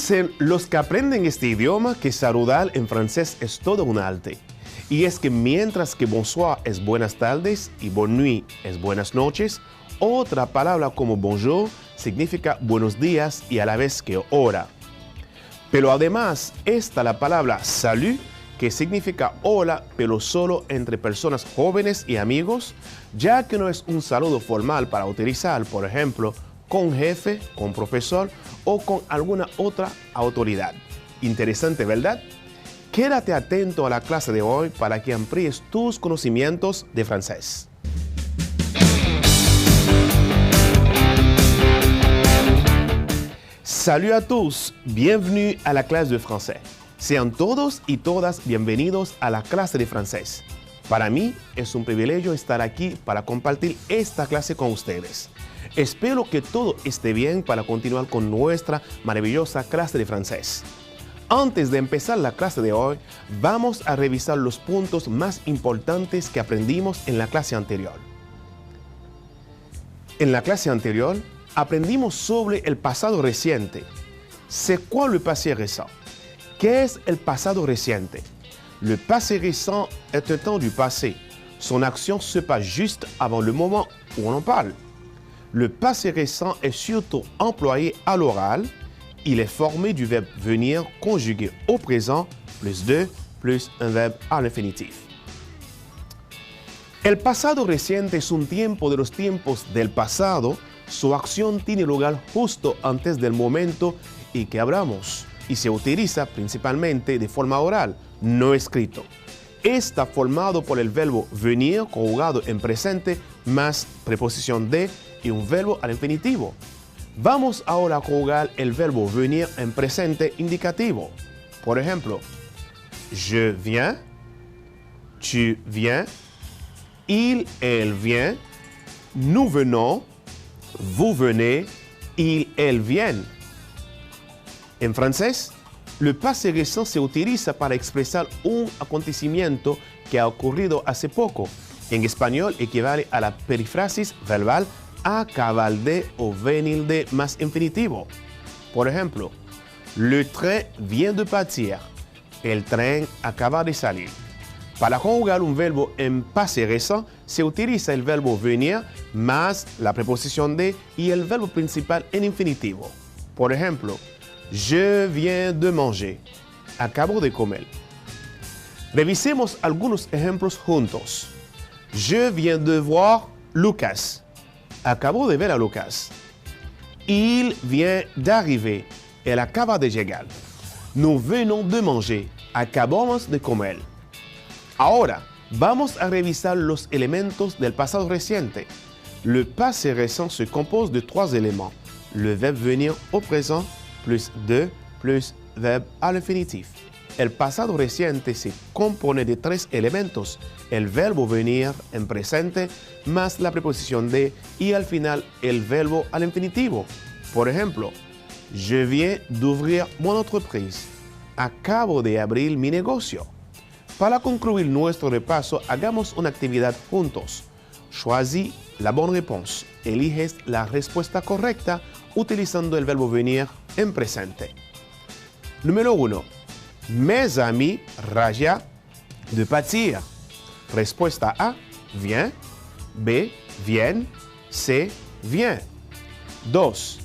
Dicen los que aprenden este idioma que saludar en francés es todo un arte. Y es que mientras que bonsoir es buenas tardes y bonne nuit es buenas noches, otra palabra como bonjour significa buenos días y a la vez que hora. Pero además está la palabra salut, que significa hola, pero solo entre personas jóvenes y amigos, ya que no es un saludo formal para utilizar, por ejemplo, con jefe, con profesor o con alguna otra autoridad. Interesante, ¿verdad? Quédate atento a la clase de hoy para que amplíes tus conocimientos de francés. Salut à tous, bienvenue à la clase de français. Sean todos y todas bienvenidos a la clase de francés. Para mí es un privilegio estar aquí para compartir esta clase con ustedes. Espero que todo esté bien para continuar con nuestra maravillosa clase de francés. Antes de empezar la clase de hoy, vamos a revisar los puntos más importantes que aprendimos en la clase anterior. En la clase anterior, aprendimos sobre el pasado reciente. C'est quoi le passé récent? ¿Qué es el pasado reciente? Le passé récent est un temps du passé. Son action se passe juste avant le moment où on en parle. Le passé récent est surtout employé à l'oral. Il est formé du verbe venir conjugué au présent plus de plus un verbe à l'infinitif. El pasado reciente es un tiempo de los tiempos del pasado. Su acción tiene lugar justo antes del momento en que hablamos y se utiliza principalmente de forma oral, no escrito. Está formado por el verbo venir conjugado en presente más preposición de y un verbo al infinitivo. Vamos ahora a conjugar el verbo venir en presente indicativo. Por ejemplo, je viens, tu viens, il, elle vient, nous venons, vous venez, il, elle viennent. En francés, le passé récent se utiliza para expresar un acontecimiento que ha ocurrido hace poco. En español equivale a la perífrasis verbal acabar de o venir de más infinitivo. Por ejemplo, le train vient de partir. El tren acaba de salir. Para conjugar un verbo en passé récent, se utiliza el verbo venir más la preposición de y el verbo principal en infinitivo. Por ejemplo, je viens de manger. Acabo de comer. Revisemos algunos ejemplos juntos. Je viens de voir Lucas. Acabo de ver a Lucas. Il vient d'arriver. Él acaba de llegar. Nous venons de manger. Acabamos de comer. Ahora, vamos a revisar los elementos del pasado reciente. Le passé récent se compose de trois éléments. Le verbe venir au présent, plus de, plus verbe à l'infinitif. El pasado reciente se compone de tres elementos. El verbo venir en presente, más la preposición de y al final el verbo al infinitivo. Por ejemplo, je viens d'ouvrir mon entreprise. Acabo de abrir mi negocio. Para concluir nuestro repaso, hagamos una actividad juntos. Choisis la bonne réponse. Eliges la respuesta correcta utilizando el verbo venir en presente. Número 1. Mes amis raya de partir. Respuesta A, viens. B, viens. C, viens. 2.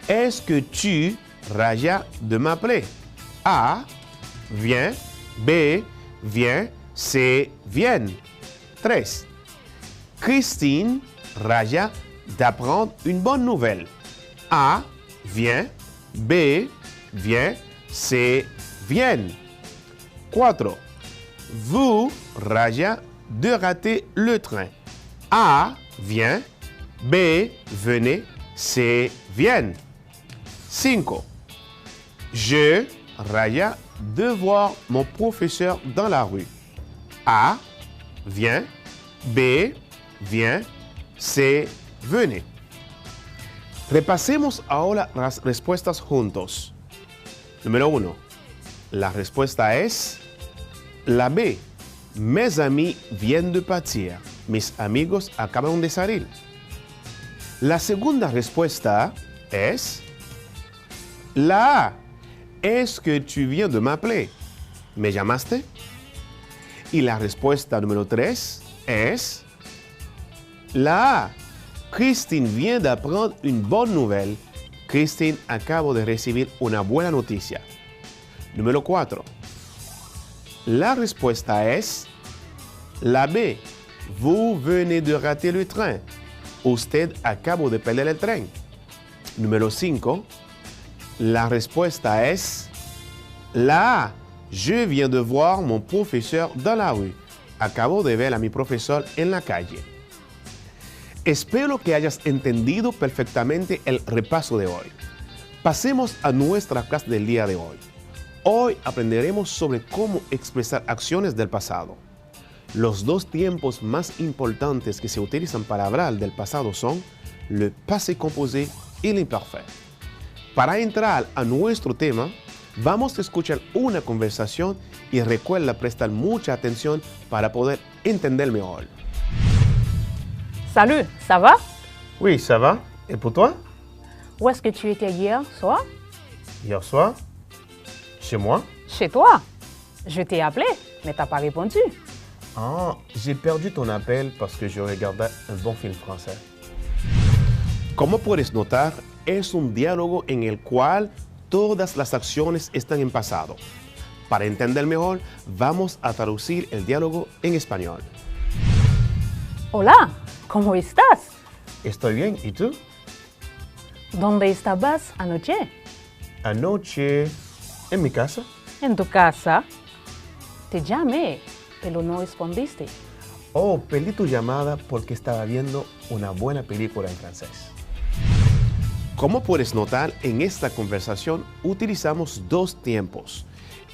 Est-ce que tu rayas de m'appeler? A, viens. B, viens. C, viens. 3. Christine raya d'apprendre une bonne nouvelle. A, viens. B, viens. C, viens. 4. Vous raya de rater le train. A, viens. B, venez. C, viens. 5. Je raya de voir mon professeur dans la rue. A, viens. B, viens. C, venez. Repasemos ahora las respuestas juntos. Número 1. La respuesta es la B. Mes amis viennent de partir. Mis amigos acaban de salir. La segunda respuesta es la A. Est-ce que tu viens de m'appeler? ¿Me llamaste? Y la respuesta número 3 es la A. Christine vient d'apprendre une bonne nouvelle. Christine acaba de recibir una buena noticia. Número 4. La respuesta es la B. Vous venez de rater le train. Usted acabó de perder el tren. Número 5. La respuesta es la A. Je viens de voir mon professeur dans la rue. Acabo de ver a mi profesor en la calle. Espero que hayas entendido perfectamente el repaso de hoy. Pasemos a nuestra clase del día de hoy. Hoy aprenderemos sobre cómo expresar acciones del pasado. Los dos tiempos más importantes que se utilizan para hablar del pasado son le passé composé y l'imparfait. Para entrar a nuestro tema, vamos a escuchar una conversación y recuerda prestar mucha atención para poder entender mejor. Salut, ça va? Oui, ça va. Et pour toi? Où est-ce que tu étais hier soir? Hier soir? Chez moi? Chez toi. Je t'ai appelé, mais t'as pas répondu. Ah, j'ai perdu ton appel parce que je regardais un bon film français. Como puedes notar, es un diálogo en el cual todas las acciones están en pasado. Para entender mejor, vamos a traducir el diálogo en español. Hola, ¿cómo estás? Estoy bien, ¿y tú? ¿Dónde estabas anoche? Anoche, en mi casa. En tu casa. Te llamé, pero no respondiste. Oh, perdí tu llamada porque estaba viendo una buena película en francés. Como puedes notar, en esta conversación utilizamos dos tiempos.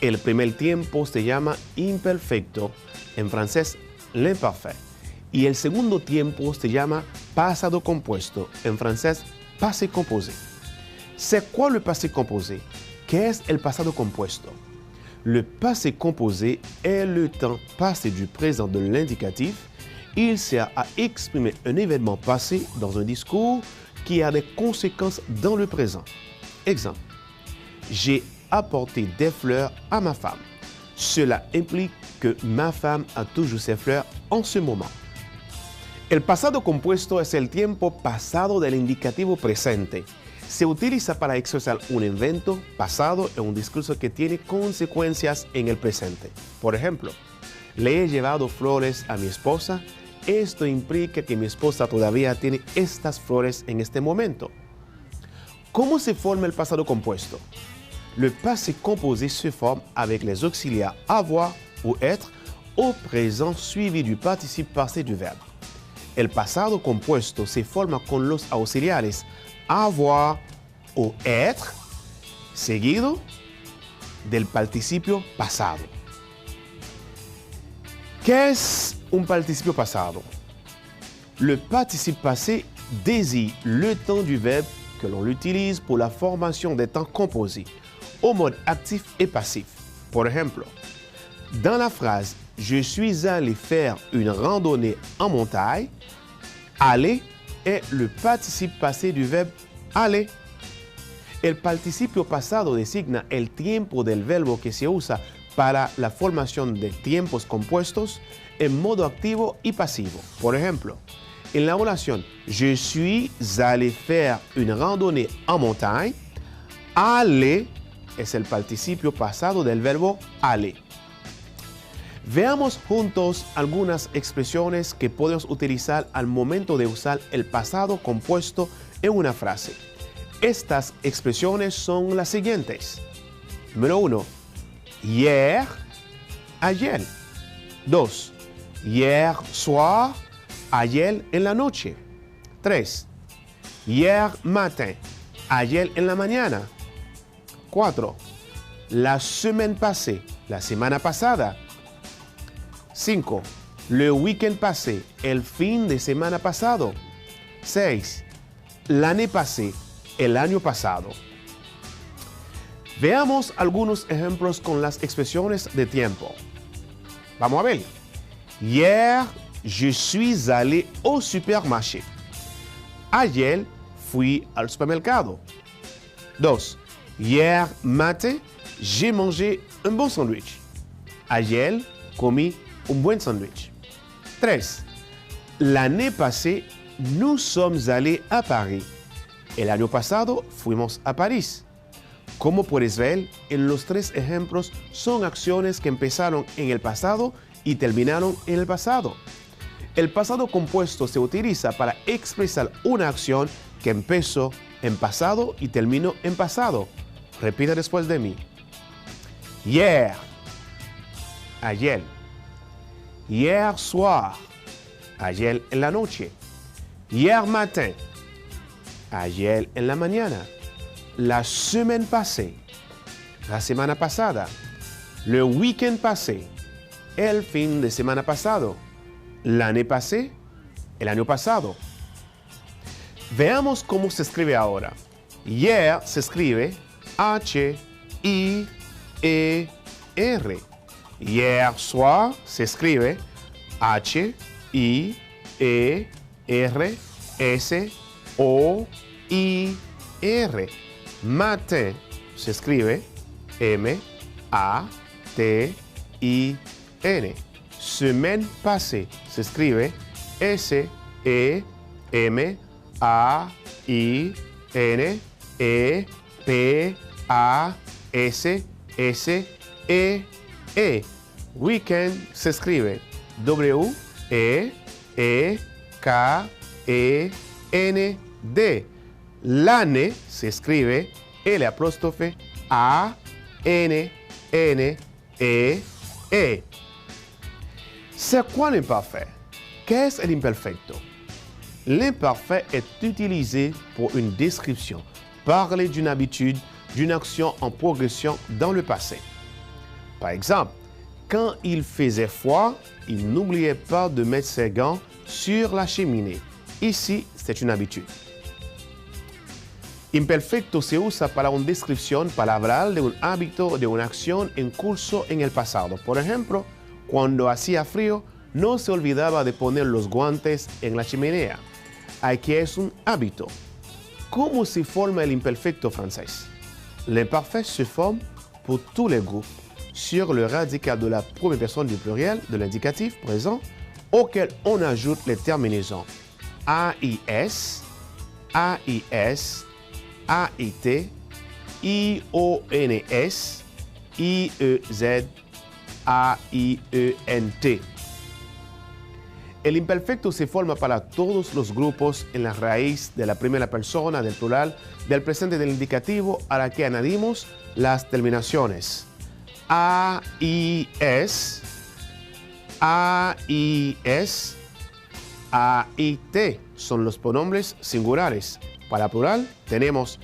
El primer tiempo se llama imperfecto, en francés l'imparfait. Y el segundo tiempo se llama pasado compuesto, en francés passé composé. C'est quoi le passé composé? ¿Qué es el pasado compuesto? Le passé composé est le temps passé du présent de l'indicatif. Il sert à exprimer un événement passé dans un discours qui a des conséquences dans le présent. Exemple, j'ai apporté des fleurs à ma femme. Cela implique que ma femme a toujours ses fleurs en ce moment. El pasado compuesto es el tiempo pasado del indicativo presente. Se utiliza para expresar un evento pasado en un discurso que tiene consecuencias en el presente. Por ejemplo, le he llevado flores a mi esposa. Esto implica que mi esposa todavía tiene estas flores en este momento. ¿Cómo se forma el pasado compuesto? Le passé composé se forme avec les auxiliaires avoir ou être au présent suivi du participe passé du verbe. El pasado compuesto se forma con los auxiliares avoir o être seguido del participio pasado. ¿Qué es un participio pasado? Le participe passé désigne le temps du verbe que l'on utilise pour la formation des temps composés au mode actif et passif. Por ejemplo, dans la phrase « Je suis allé faire une randonnée en montagne », aller est le participe passé du verbe aller. El participio pasado designa el tiempo del verbo que se usa para la formación de tiempos compuestos en modo activo y pasivo. Por ejemplo, en la oración Je suis allé faire une randonnée en montagne, aller es el participio pasado del verbo aller. Veamos juntos algunas expresiones que podemos utilizar al momento de usar el pasado compuesto en una frase. Estas expresiones son las siguientes. Número 1. Hier, ayer. 2. Hier soir, ayer en la noche. 3. Hier matin, ayer en la mañana. 4. La semaine passée, la semana pasada. 5. Le week-end passé, el fin de semana pasado. 6. L'année passée, el año pasado. Veamos algunos ejemplos con las expresiones de tiempo. Vamos a ver. Hier, je suis allé au supermarché. Ayer fui al supermercado. 2. Hier matin, j'ai mangé un bon sandwich. Ayer comí un buen sándwich. 3. L'année passée, nous sommes allés a Paris. El año pasado fuimos a París. Como puedes ver, en los 3 ejemplos son acciones que empezaron en el pasado y terminaron en el pasado. El pasado compuesto se utiliza para expresar una acción que empezó en pasado y terminó en pasado. Repita después de mí. Hier, ayer. Hier soir, ayer en la noche. Hier matin, ayer en la mañana. La semaine passée, la semana pasada. Le week-end passé, el fin de semana pasado. L'année passée, el año pasado. Veamos cómo se escribe ahora. Hier se escribe H-I-E-R. Hier soir se escribe H-I-E-R-S-O-I-R. Matin se escribe M-A-T-I-N. Semaine passée se escribe S-E-M-A-I-N-E-P-A-S-S-E-E. Weekend se escribe W-E-E-K-E-N-D. L'année se escribe L'-A-N-N-E-E. C'est quoi l'imparfait? Qu'est-ce l'imperfecto? L'imparfait est utilisé pour une description, parler d'une habitude, d'une action en progression dans le passé. Par exemple, quand il faisait froid, il n'oubliait pas de mettre ses gants sur la cheminée. Ici, c'est une habitude. Imperfecto se usa para una descripción palabral de un hábito o de una acción en curso en el pasado. Por ejemplo, cuando hacía frío, no se olvidaba de poner los guantes en la chimenea. Aquí es un hábito. ¿Cómo se forma el imperfecto francés? L'imparfait se forme pour tous les groupes sur le radical de la première personne du pluriel de l'indicatif présent auquel on ajoute les terminaisons AIS, AIS, AIT, IONS, IEZ, AIENT. El imperfecto se forma para todos los grupos en la raíz de la primera persona del plural del presente del indicativo a la que añadimos las terminaciones AIS, AIS, AIT son los pronombres singulares. Para plural tenemos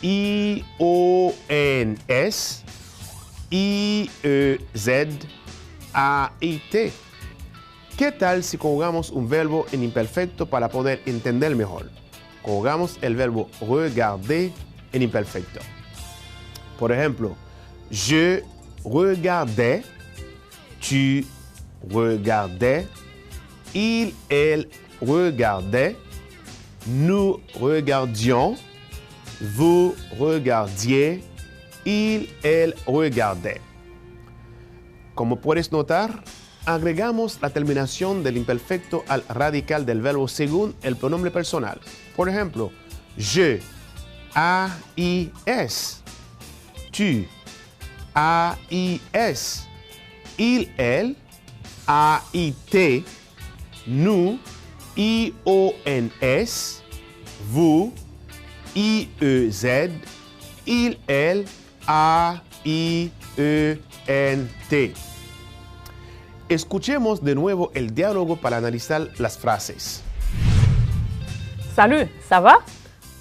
IONS, IEZ, AIT. ¿Qué tal si conjugamos un verbo en imperfecto para poder entender mejor? Conjugamos el verbo regarder en imperfecto. Por ejemplo, je regardais, tu regardais, il, elle regardait, nous regardions, vous regardiez, il, elle regardait. Como puedes notar, agregamos la terminación del imperfecto al radical del verbo según el pronombre personal. Por ejemplo, je, AIS, tu, AIS, il, elle, AIT, nous, IONS, vous, IEZ, il, elle, AIENT. Escuchemos de nuevo el diálogo para analizar las frases. Salut, ça va?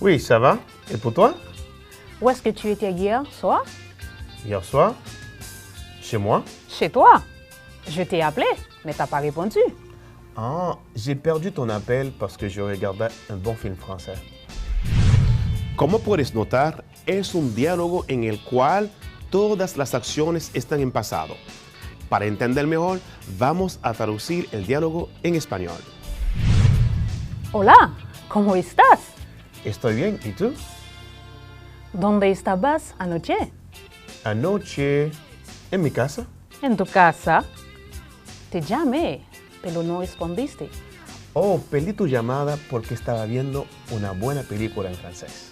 Oui, ça va. Et pour toi? Où est-ce que tu étais hier soir? Hier soir? Chez moi? Chez toi. Je t'ai appelé, mais t'as pas répondu. Ah, j'ai perdu ton appel parce que je regardais un bon film français. Como puedes notar, es un diálogo en el cual todas las acciones están en pasado. Para entender mejor, vamos a traducir el diálogo en español. Hola, ¿cómo estás? Estoy bien, ¿y tú? ¿Dónde estabas anoche? Anoche, en mi casa. En tu casa. Te llamé, pero no respondiste. Oh, perdí tu llamada porque estaba viendo una buena película en francés.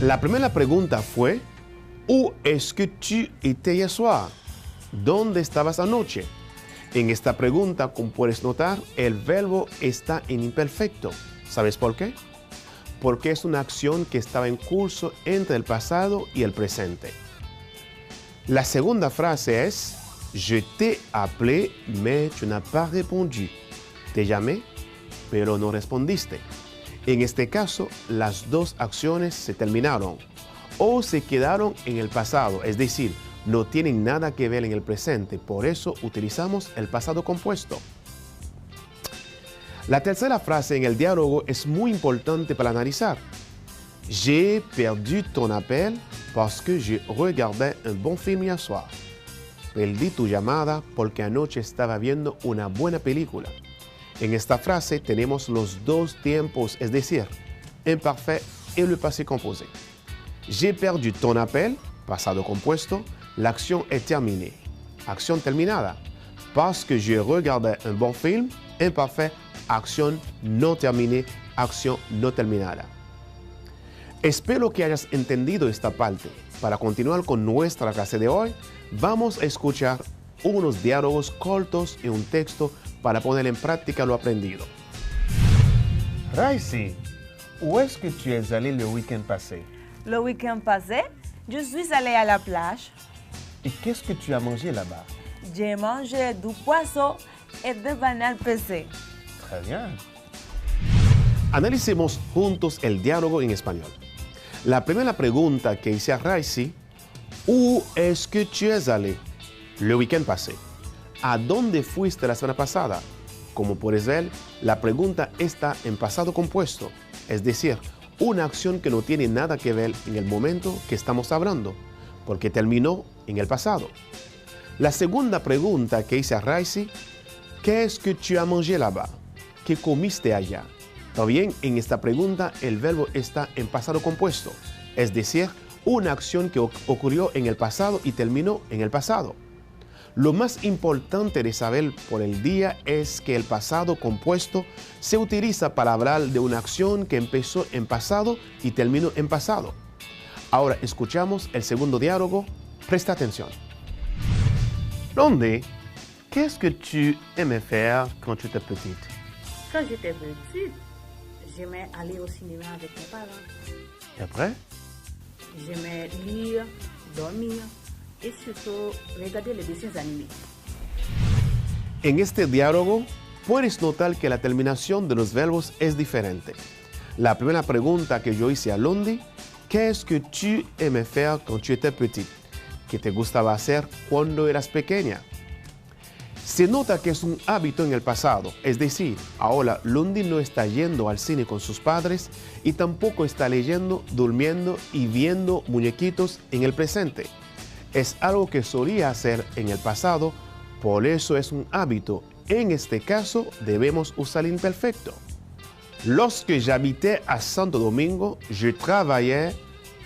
La primera pregunta fue, ¿Où est-ce que tu étais hier soir? ¿Dónde estabas anoche? En esta pregunta, como puedes notar, el verbo está en imperfecto. ¿Sabes por qué? Porque es una acción que estaba en curso entre el pasado y el presente. La segunda frase es, je t'ai appelé, mais tu n'as pas répondu. Te llamé, pero no respondiste. En este caso, las dos acciones se terminaron o se quedaron en el pasado, es decir, no tienen nada que ver en el presente, por eso utilizamos el pasado compuesto. La tercera frase en el diálogo es muy importante para analizar. J'ai perdu ton appel parce que je regardais un bon film hier soir. Perdí tu llamada porque anoche estaba viendo una buena película. En esta frase tenemos los dos tiempos, es decir, imparfait et le passé composé. J'ai perdu ton appel, pasado compuesto, l'acción est terminée. Acción terminada. Parce que je regardais un bon film, imparfait, acción no terminée, acción no terminada. Espero que hayas entendido esta parte. Para continuar con nuestra clase de hoy, vamos a escuchar unos diálogos cortos y un texto para poner en práctica lo aprendido. Raïssi, où est-ce que tu es allé le week-end passé? Le week-end passé, je suis allée à la plage. Et qu'est-ce que tu as mangé là-bas? J'ai mangé du poisson et des bananes pesées. Très bien. Analicemos juntos el diálogo en español. La primera pregunta que hice a Raïssi, où est-ce que tu es allé le week-end passé? ¿A dónde fuiste la semana pasada? Como puedes ver, la pregunta está en pasado compuesto, es decir, una acción que no tiene nada que ver en el momento que estamos hablando, porque terminó en el pasado. La segunda pregunta que hice a Raïssi, ¿qué-ce que tu as mangé là-bas? ¿Qué comiste allá? También en esta pregunta el verbo está en pasado compuesto, es decir, una acción que ocurrió en el pasado y terminó en el pasado. Lo más importante de saber por el día es que el pasado compuesto se utiliza para hablar de una acción que empezó en pasado y terminó en pasado. Ahora escuchamos el segundo diálogo. Presta atención. Blondie, qu'est-ce que tu aimais faire quand tu étais petite? Quand j'étais petite, j'aimais aller au cinéma avec mes parents. Et après? J'aimais lire, dormir et surtout regarder les dessins animés. En este diálogo puedes notar que la terminación de los verbos es diferente. La primera pregunta que yo hice a Blondie, ¿qué-ce que tu aimais faire quand tu étais petite? ¿Qué te gustaba hacer cuando eras pequeña? Se nota que es un hábito en el pasado, es decir, ahora Blondie no está yendo al cine con sus padres y tampoco está leyendo, durmiendo y viendo muñequitos en el presente. Es algo que solía hacer en el pasado, por eso es un hábito. En este caso debemos usar el imperfecto. Lorsque j'habitais à Santo Domingo, je travaillais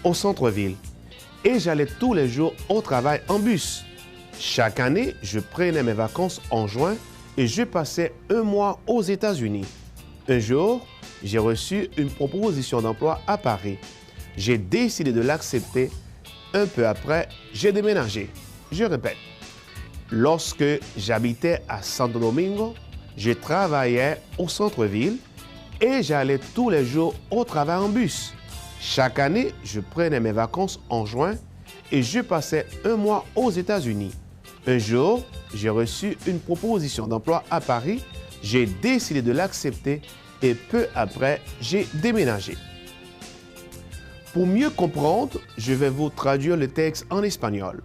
au centre-ville et j'allais tous les jours au travail en bus. Chaque année, je prenais mes vacances en juin et je passais un mois aux États-Unis. Un jour, j'ai reçu une proposition d'emploi à Paris. J'ai décidé de l'accepter. Un peu après, j'ai déménagé. Je répète. Lorsque j'habitais à Santo Domingo, je travaillais au centre-ville et j'allais tous les jours au travail en bus. Chaque année, je prenais mes vacances en juin et je passais un mois aux États-Unis. Un jour, j'ai reçu une proposition d'emploi à Paris, j'ai décidé de l'accepter et peu après, j'ai déménagé. Pour mieux comprendre, je vais vous traduire le texte en espagnol.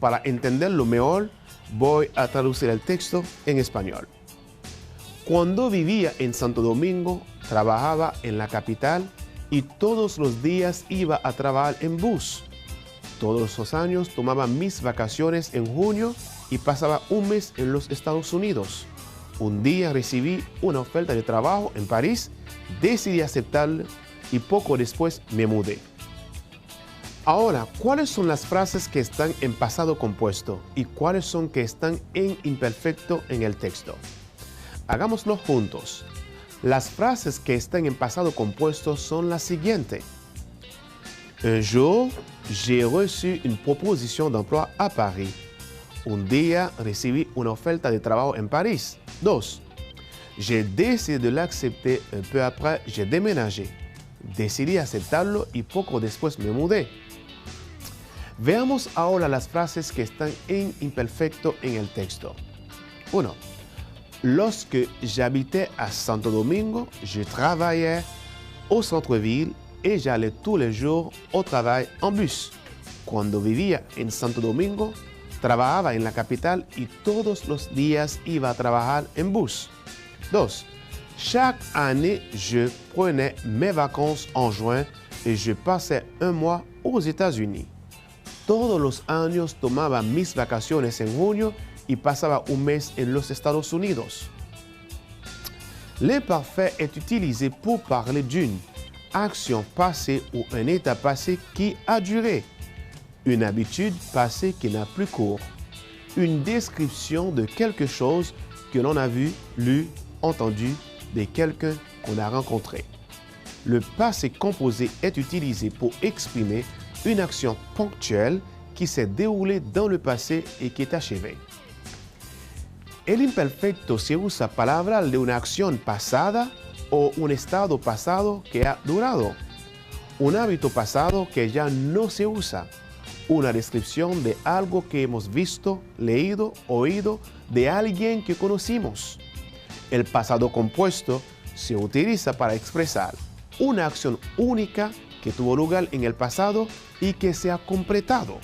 Para entenderlo mejor, voy a traducir el texto en español. Cuando vivía en Santo Domingo, trabajaba en la capital y todos los días iba a trabajar en bus. Todos los años tomaba mis vacaciones en junio y pasaba un mes en los Estados Unidos. Un día recibí una oferta de trabajo en París, decidí aceptarla y poco después me mudé. Ahora, ¿cuáles son las frases que están en pasado compuesto y cuáles son que están en imperfecto en el texto? Hagámoslo juntos. Las frases que están en pasado compuesto son las siguientes. Un jour, j'ai reçu une proposition d'emploi à Paris. Un día recibí una oferta de trabajo en París. 2. J'ai décidé de l'accepter un peu après, j'ai déménagé. Decidí aceptarlo y poco después me mudé. Veamos ahora las frases que están en imperfecto en el texto. 1. Lorsque j'habitais à Santo Domingo, je travaillais au centre-ville et j'allais tous les jours au travail en bus. Cuando vivía en Santo Domingo, trabajaba en la capital y todos los días iba a trabajar en bus. 2. Chaque année, je prenais mes vacances en juin et je passais un mois aux États-Unis. Todos los años tomaba mis vacaciones en junio y pasaba un mes en los Estados Unidos. L'imparfait est utilisé pour parler d'une action passée ou un état passé qui a duré, une habitude passée qui n'a plus cours, une description de quelque chose que l'on a vu, lu, entendu de quelqu'un qu'on a rencontré. Le passé composé est utilisé pour exprimer une action ponctuelle qui s'est déroulée dans le passé et qui est achevée. El imperfecto se usa para hablar de una acción pasada o un estado pasado que ha durado, un hábito pasado que ya no se usa, una descripción de algo que hemos visto, leído, oído de alguien que conocimos. El pasado compuesto se utiliza para expresar una acción única que tuvo lugar en el pasado y que se ha completado.